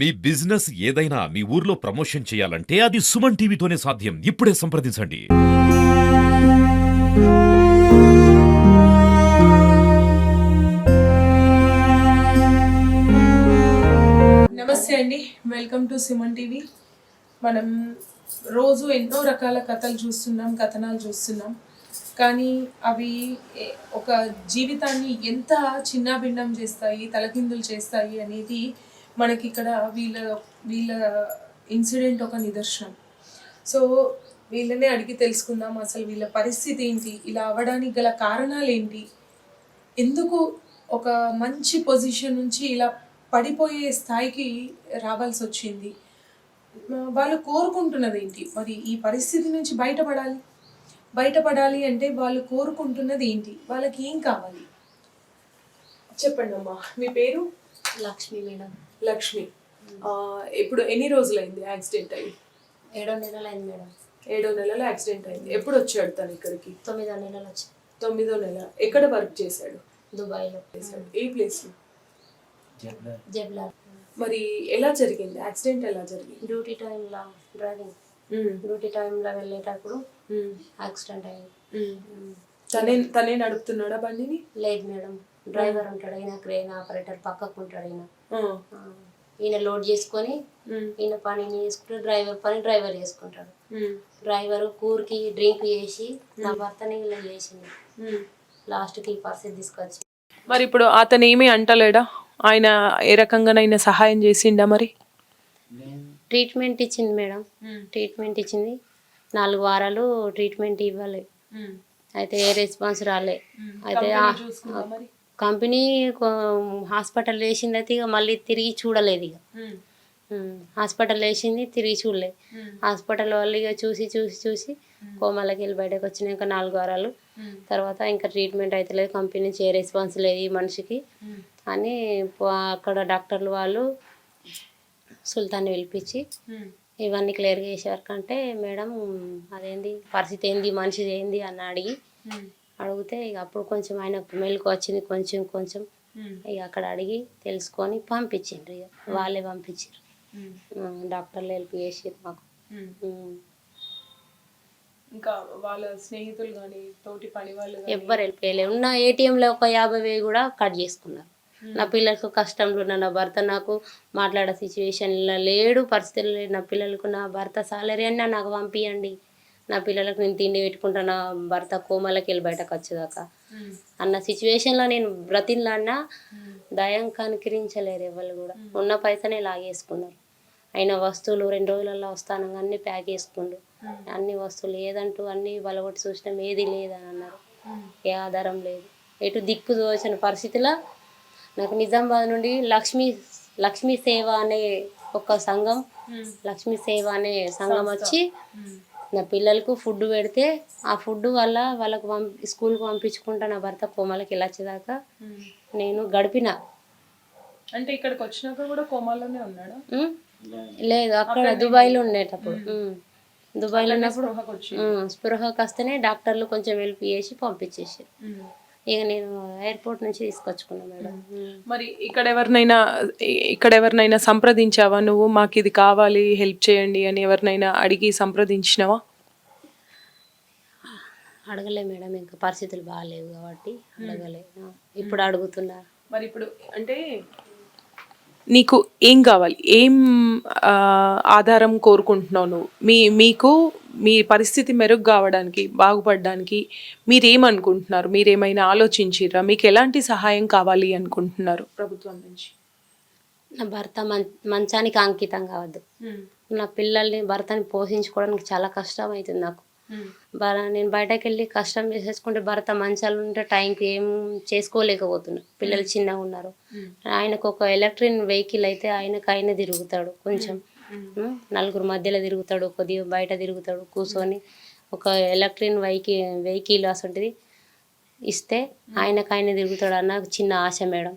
మీ business ఏదైనా మీ ఊర్లో promotion చేయాలంటే అది సుమన్ టీవీతోనే సాధ్యం. ఇప్పుడే సంప్రదించండి. నమస్తే అండి, వెల్కమ్ టు సుమన్ టీవీ. మనం రోజు ఎన్నో రకాల కథలు చూస్తున్నాం, కథనాలు చూస్తున్నాం. కానీ అవి ఒక జీవితాన్ని ఎంత చిన్నాభిన్నం చేస్తాయి, తలకిందులు చేస్తాయి అనేది మనకి ఇక్కడ వీళ్ళ ఇన్సిడెంట్ ఒక నిదర్శనం. సో వీళ్ళనే అడిగి తెలుసుకుందాం, అసలు వీళ్ళ పరిస్థితి ఏంటి, ఇలా అవ్వడానికి గల కారణాలు ఏంటి, ఎందుకు ఒక మంచి పొజిషన్ నుంచి ఇలా పడిపోయే స్థాయికి రావాల్సి వచ్చింది, వాళ్ళు కోరుకుంటున్నది ఏంటి, మరి ఈ పరిస్థితి నుంచి బయటపడాలి అంటే వాళ్ళు కోరుకుంటున్నది ఏంటి, వాళ్ళకి ఏం కావాలి చెప్పండి అమ్మా. మీ పేరు? లక్ష్మి మేడం. లక్ష్మి. ఇప్పుడు ఎన్ని రోజులైంది యాక్సిడెంట్ అయ్యి? 7 నెలలు అయింది మేడం. 7 నెలలు యాక్సిడెంట్ అయింది. ఎప్పుడు వచ్చాడు తను ఇక్కడికి? 9 నెలలు వచ్చి. 9వ నెల. ఎక్కడ వర్క్ చేశాడు? దుబాయ్లో చేశాడు. ఏ ప్లేస్లో? జబ్లా. మరి ఎలా జరిగింది యాక్సిడెంట్? ఎలా జరిగింది? డ్యూటీ టైంలో డ్రైవింగ్, డ్యూటీ టైంలో వెళ్ళేటప్పుడు యాక్సిడెంట్ అయింది. తనే నడుపుతున్నాడా బండిని? లేదు మేడం, డ్రైవర్ ఉంటాడు, ఈయన క్రేన్ ఆపరేటర్ పక్కకు ఉంటాడు. ఈయన లోడ్ చేసుకొని ఈయన పని చేసుకుంటాడు, డ్రైవర్ పని డ్రైవర్ చేసుకుంటాడు. డ్రైవర్ కూరికి డ్రింక్ చేసి నా భర్తని ఇలా చేసింది. లాస్ట్కి ఈ పరిస్థితి తీసుకొచ్చి. మరి ఇప్పుడు అతను ఏమీ అంటలేడా? ఆయన ఏ రకంగానైనా సహాయం చేసిండా? మరి ట్రీట్మెంట్ ఇచ్చింది మేడం, ట్రీట్మెంట్ ఇచ్చింది. 4 వారాలు ట్రీట్మెంట్ ఇవ్వాలి, అయితే ఏ రెస్పాన్స్ రాలే. అయితే కంపెనీ హాస్పిటల్ వేసింది, అయితే ఇక మళ్ళీ తిరిగి చూడలేదు. ఇక హాస్పిటల్ వేసింది, తిరిగి చూడలేదు. హాస్పిటల్ వాళ్ళు ఇక చూసి కోమాలకి వెళ్ళి బయటకు వచ్చినాక 4 వారాలు తర్వాత ఇంకా ట్రీట్మెంట్ అయితే లేదు, కంపెనీ నుంచి ఏ రెస్పాన్స్ లేదు ఈ మనిషికి అని అక్కడ డాక్టర్లు వాళ్ళు సుల్తాన్ని పిలిపించి ఇవన్నీ క్లియర్గా చేసేవరకంటే, మేడం అదేంది పరిస్థితి ఏంది, మనిషిది ఏంది అని అడిగితే ఇక అప్పుడు కొంచెం ఆయన మెలకు వచ్చింది, కొంచెం ఇక అక్కడ అడిగి తెలుసుకొని పంపించిండ్రు. ఇక వాళ్ళే పంపించారు, డాక్టర్లు హెల్ప్ చేసారు మాకు. ఇంకా వాళ్ళ స్నేహితులు కానీ తోటి పని వాళ్ళు ఎవ్వరు హెల్ప్ చేయలేరు. ఉన్న ఏటీఎంలో ఒక 50,000 కూడా కట్ చేసుకున్నారు. నా పిల్లలకు కష్టంలో ఉన్న నా భర్త నాకు మాట్లాడే సిచ్యువేషన్లో లేడు, పరిస్థితులు లేడు. నా పిల్లలకు నా భర్త సాలరీ అన్నా నాకు పంపించండి, నా పిల్లలకు నేను తిండి పెట్టుకుంటా, నా భర్త కోమలకి వెళ్ళి బయటకు వచ్చేదాకా అన్న సిచ్యువేషన్లో నేను బ్రతిన్లాన్నా దయం కనికరించలేరు ఎవరు కూడా. ఉన్న పైసనే లాగేసుకున్నారు. అయిన వస్తువులు 2 రోజులలో వస్తాను అన్నీ ప్యాక్ చేసుకుండు. అన్ని వస్తువులు ఏదంటూ అన్నీ బలగొట్టి చూసినాం, ఏది లేదని అన్నారు. ఏ ఆధారం లేదు, ఎటు దిక్కు దోచిన పరిస్థితిలో నాకు నిజామాబాద్ నుండి లక్ష్మీ సేవ అనే ఒక సంఘం, లక్ష్మీ సేవ అనే సంఘం వచ్చి నా పిల్లలకు ఫుడ్ పెడితే ఆ ఫుడ్ వల్ల వాళ్ళకు స్కూల్కి పంపించుకుంటా నా భర్త కోమాలకి వెళ్ళి వచ్చేదాకా నేను గడిపిన. అంటే ఇక్కడికి వచ్చినాక కూడా కోమాలోనే ఉన్నాడా? లేదు, అక్కడ దుబాయ్లో ఉండేటప్పుడు, దుబాయ్లో ఉన్నప్పుడు స్పృహకు వస్తేనే డాక్టర్లు కొంచెం హెల్ప్ చేసి పంపించేసారు. ఇక నేను ఎయిర్పోర్ట్ నుంచి తీసుకొచ్చుకున్నాను మేడం. మరి ఇక్కడ ఎవరినైనా సంప్రదించావా నువ్వు? మాకు ఇది కావాలి, హెల్ప్ చేయండి అని ఎవరినైనా అడిగి సంప్రదించినావా? అడగలే మేడం, ఇంకా పరిస్థితులు బాగాలేవు కాబట్టి అడగలే. ఇప్పుడు అడుగుతున్నా. మరి ఇప్పుడు అంటే నీకు ఏం కావాలి, ఏం ఆధారం కోరుకుంటున్నావు నువ్వు? మీకు మీ పరిస్థితి మెరుగు కావడానికి, బాగుపడడానికి మీరేమనుకుంటున్నారు? మీరేమైనా ఆలోచించిరా? మీకు ఎలాంటి సహాయం కావాలి అనుకుంటున్నారు ప్రభుత్వం నుంచి? నా భర్త మంచానికి అంకితం కావద్దు. నా పిల్లల్ని భర్తని పోషించుకోవడానికి చాలా కష్టం అవుతుంది నాకు. నేను బయటకు వెళ్ళి కష్టం చేసేసుకుంటే భర్త మంచాలు ఉంటే టైంకి ఏం చేసుకోలేకపోతున్నా. పిల్లలు చిన్నగా ఉన్నారు. ఆయనకు ఒక ఎలక్ట్రిక్ వెహికల్ అయితే ఆయన తిరుగుతాడు, కొంచెం నలుగురు మధ్యలో తిరుగుతాడు, కొద్దిగా బయట తిరుగుతాడు కూర్చొని. ఒక ఎలక్ట్రిక్ వెహికల్ అసంటిది ఇస్తే ఆయన తిరుగుతాడు అన్న చిన్న ఆశ మేడం.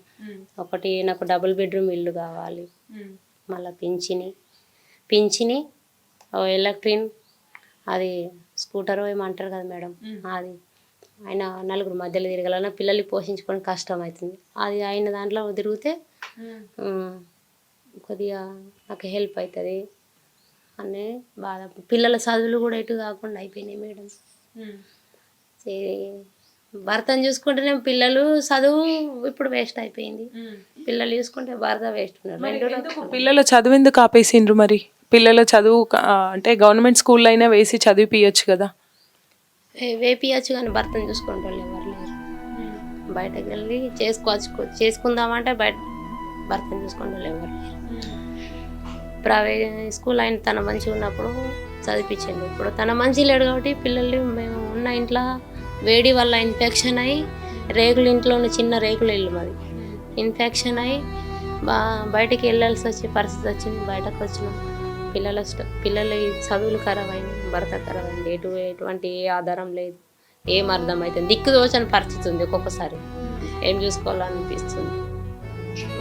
ఒకటి నాకు డబుల్ బెడ్రూమ్ ఇల్లు కావాలి, మళ్ళీ పింఛని ఎలక్ట్రిక్ అది స్కూటర్ ఏమంటారు కదా మేడం, అది ఆయన నలుగురు మధ్యలో తిరగాలన్నా పిల్లల్ని పోషించుకోవడం కష్టం అవుతుంది. అది ఆయన దాంట్లో తిరిగితే కొద్దిగా నాకు హెల్ప్ అవుతుంది అనే బాధ. పిల్లల చదువులు కూడా ఎటు కాకుండా అయిపోయినాయి మేడం. భర్తను చూసుకుంటేనే పిల్లలు చదువు ఇప్పుడు వేస్ట్ అయిపోయింది, పిల్లలు చూసుకుంటే భర్త వేస్ట్ ఉన్నారు. రెండు పిల్లల చదువు ఎందుకు ఆపేసిండ్రు మరి? పిల్లల చదువు అంటే గవర్నమెంట్ స్కూల్లో అయినా వేసి చదివిపియచ్చు కదా. వేపియచ్చు కానీ భర్తను చూసుకునే వాళ్ళు ఎవరు లేరు. బయటకు వెళ్ళి చేసుకుందామంటే బయట భర్తను చూసుకునే వాళ్ళు ఎవరు లేరు. ప్రైవేట్ స్కూల్ ఆయన తన మంచిగా ఉన్నప్పుడు చదివించండి. ఇప్పుడు తన మంచి లేడు కాబట్టి పిల్లలు మేము ఉన్న ఇంట్లో వేడి వల్ల ఇన్ఫెక్షన్ అయ్యి, రేకుల ఇంట్లో చిన్న రేకుల ఇల్లు మాది, ఇన్ఫెక్షన్ అయ్యి బయటికి వెళ్ళాల్సి వచ్చే పరిస్థితి వచ్చింది. బయటకు వచ్చినాం. పిల్లల చదువులు ఖరాబ్ అయినాయి, భర్త ఖరాబ్ అయింది. ఎటువంటి ఏ ఆధారం లేదు, ఏం అర్థం అవుతుంది, దిక్కు దోచని పరిస్థితి ఉంది. ఒక్కొక్కసారి ఏం చూసుకోవాలనిపిస్తుంది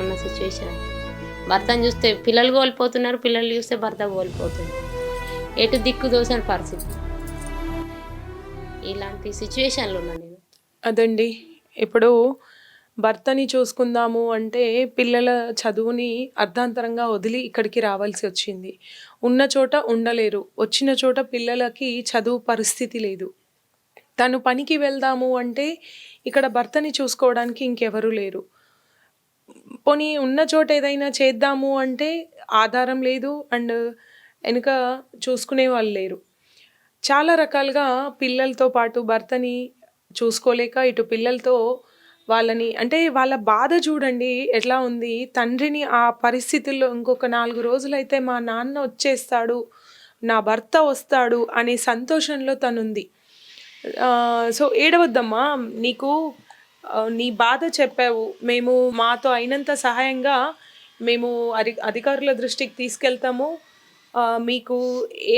ఉన్న సిచ్యువేషన్. భర్తను చూస్తే పిల్లలు కోల్పోతున్నారు, పిల్లలు చూస్తే భర్త కోల్పోతుంది. ఎటు దిక్కు దోచని పరిస్థితి. ఇలాంటి సిచ్యువేషన్లు ఉన్నాను నేను. అదండి, ఇప్పుడు భర్తని చూసుకుందాము అంటే పిల్లల చదువుని అర్ధాంతరంగా వదిలి ఇక్కడికి రావాల్సి వచ్చింది. ఉన్న చోట ఉండలేరు, వచ్చిన చోట పిల్లలకి చదువు పరిస్థితి లేదు. తను పనికి వెళ్దాము అంటే ఇక్కడ భర్తని చూసుకోవడానికి ఇంకెవరు లేరు. పోనీ ఉన్న చోట ఏదైనా చేద్దాము అంటే ఆధారం లేదు, అండ్ వెనుక చూసుకునే వాళ్ళు లేరు. చాలా రకాలుగా పిల్లలతో పాటు భర్తని చూసుకోలేక ఇటు పిల్లలతో వాళ్ళని అంటే వాళ్ళ బాధ చూడండి ఎట్లా ఉంది. తండ్రిని ఆ పరిస్థితుల్లో ఇంకొక 4 రోజులైతే మా నాన్న వచ్చేస్తాడు, నా భర్త వస్తాడు అనే సంతోషంలో తనుంది. సో ఏడవద్దమ్మా, నీకు నీ బాధ చెప్పావు, మేము మాతో అయినంత సహాయంగా మేము అధికారుల దృష్టికి తీసుకెళ్తాము. మీకు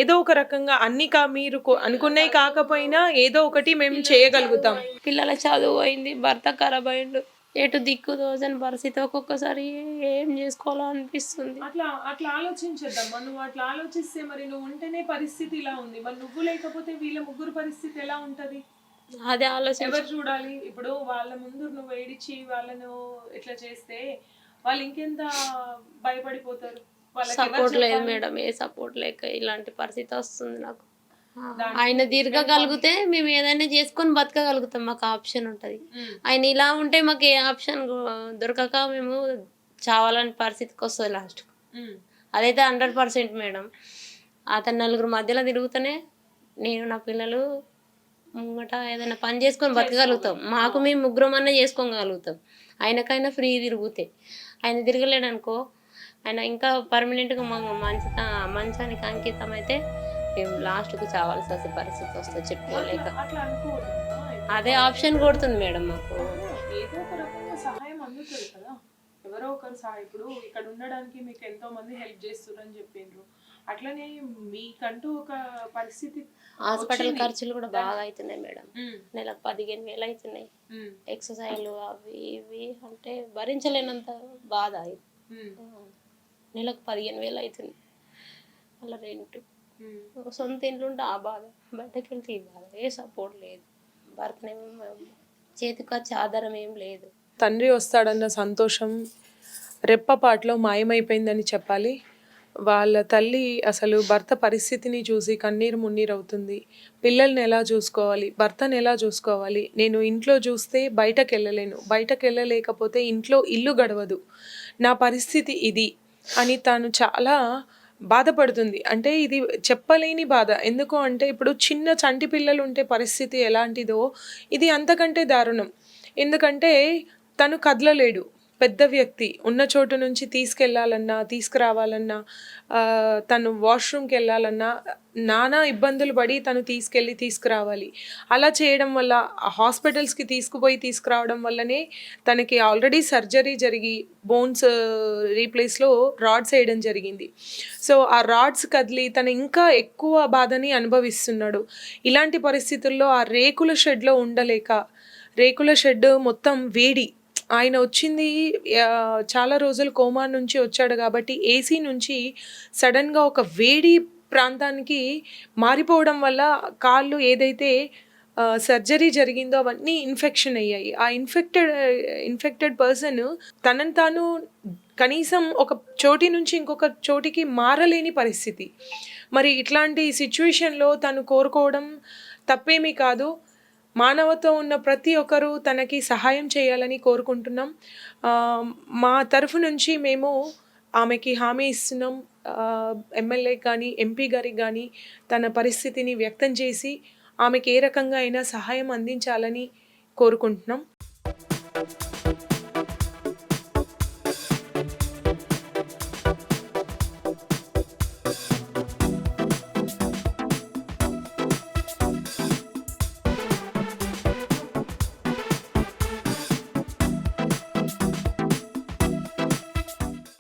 ఏదో ఒక రకంగా అన్ని మీరు అనుకున్నవి కాకపోయినా ఏదో ఒకటి మేము చేయగలుగుతాం. పిల్లల చదువు అయింది, భర్త ఖరాబ్ అయిండు, ఎటు దిక్కు దోచని పరిస్థితి. ఒక్కొక్కసారి ఏం చేసుకోవాలో అనిపిస్తుంది. అట్లా ఆలోచించద్దమ్మా. నువ్వు అట్లా ఆలోచిస్తే మరి నువ్వు ఉంటేనే పరిస్థితి ఇలా ఉంది, మరి నువ్వు లేకపోతే వీళ్ళ ముగ్గురు పరిస్థితి ఎలా ఉంటది? అదే ఆలోచన. ఎవరు చూడాలి? ఇప్పుడు వాళ్ళ ముందు నువ్వు ఏడిచి వాళ్ళను ఇట్లా చేస్తే వాళ్ళు ఇంకెంత భయపడిపోతారు. సపోర్ట్ లేదు మేడం, ఏ సపోర్ట్ లేక ఇలాంటి పరిస్థితి వస్తుంది నాకు. ఆయన తిరగగలిగితే మేము ఏదైనా చేసుకొని బతకగలుగుతాం, మాకు ఆప్షన్ ఉంటుంది. ఆయన ఇలా ఉంటే మాకు ఏ ఆప్షన్ దొరకక మేము చావాలని పరిస్థితికి వస్తుంది లాస్ట్. అదైతే 100% మేడం. అతను నలుగురు మధ్యలో తిరుగుతూనే నేను నా పిల్లలు ముంగట ఏదైనా పని చేసుకొని బతకగలుగుతాం. మాకు మేము ముగ్గురం అన్నా చేసుకోగలుగుతాం. ఆయనకైనా ఫ్రీ తిరుగుతే. ఆయన తిరగలేడు అనుకో, ఆయన ఇంకా పర్మనెంట్గా మంచానికి అంకితం అయితే మేము లాస్ట్కు చావాల్సి వచ్చే పరిస్థితి వస్తుంది చెప్పుకోలేక. అదే ఆప్షన్ కొడుతుంది మేడం మాకు. ఏదో ఒక రకంగా సహాయం అందుతుంది కదా, ఎవరో ఒకరు సహాయం. ఇప్పుడు ఇక్కడ ఉండడానికి మీకు ఎంతో మంది హెల్ప్ చేస్తున్నారని చెప్పిండ్రు, అట్లనే మీకంటూ ఒక పరిస్థితి. హాస్పిటల్ ఖర్చులు కూడా బాగా అవుతున్నాయి మేడం, నెలకు 15,000 అవుతున్నాయి. ఎక్సర్సైజ్లు అవి ఇవి అంటే భరించలేనంత బాధ. నెలకు 15,000 అవుతుంది. అలా రెంట్, సొంత ఇంట్లో ఉంటే ఆ బాధ, బయటకు వెళ్తే ఈ బాధ. ఏ సపోర్ట్ లేదు, భర్తనేమో చేతికి వచ్చే ఆధారం ఏం లేదు. తండ్రి వస్తాడన్న సంతోషం రెప్పపాట్లో మాయమైపోయిందని చెప్పాలి. వాళ్ళ తల్లి అసలు భర్త పరిస్థితిని చూసి కన్నీరు మున్నీరు అవుతుంది. పిల్లల్ని ఎలా చూసుకోవాలి, భర్తను ఎలా చూసుకోవాలి, నేను ఇంట్లో చూస్తే బయటకు వెళ్ళలేను, బయటకు వెళ్ళలేకపోతే ఇంట్లో ఇల్లు గడవదు, నా పరిస్థితి ఇది అని తాను చాలా బాధపడుతుంది. అంటే ఇది చెప్పలేని బాధ. ఎందుకు అంటే ఇప్పుడు చిన్న చంటి పిల్లలు ఉంటే పరిస్థితి ఎలాంటిదో ఇది అంతకంటే దారుణం. ఎందుకంటే తను కదలలేడు, పెద్ద వ్యక్తి, ఉన్న చోటు నుంచి తీసుకెళ్ళాలన్నా తీసుకురావాలన్నా తను వాష్రూమ్కి వెళ్ళాలన్నా నానా ఇబ్బందులు పడి తను తీసుకురావాలి. అలా చేయడం వల్ల హాస్పిటల్స్కి తీసుకురావడం వల్లనే తనకి ఆల్రెడీ సర్జరీ జరిగి బోన్స్ రీప్లేస్లో రాడ్స్ వేయడం జరిగింది. సో ఆ రాడ్స్ కదిలి తను ఇంకా ఎక్కువ బాధని అనుభవిస్తున్నాడు. ఇలాంటి పరిస్థితుల్లో ఆ రేకుల షెడ్లో ఉండలేక, రేకుల షెడ్ మొత్తం వేడి, ఆయన వచ్చింది చాలా రోజులు కోమా నుంచి వచ్చాడు కాబట్టి ఏసీ నుంచి సడన్గా ఒక వేడి ప్రాంతానికి మారిపోవడం వల్ల కాళ్ళు ఏదైతే సర్జరీ జరిగిందో అవన్నీ ఇన్ఫెక్షన్ అయ్యాయి. ఆ ఇన్ఫెక్టెడ్ పర్సన్ తనను తాను కనీసం ఒక చోటి నుంచి ఇంకొక చోటికి మారలేని పరిస్థితి. మరి ఇట్లాంటి సిచ్యువేషన్లో తను కోరుకోవడం తప్పేమీ కాదు. మానవత్వం ఉన్న ప్రతి ఒక్కరూ తనకి సహాయం చేయాలని కోరుకుంటున్నాం. మా తరఫు నుంచి మేము ఆమెకి హామీ ఇస్తున్నాం. ఎమ్మెల్యే కానీ ఎంపీ గారికి కానీ తన పరిస్థితిని వ్యక్తం చేసి ఆమెకి ఏ రకంగా అయినా సహాయం అందించాలని కోరుకుంటున్నాం.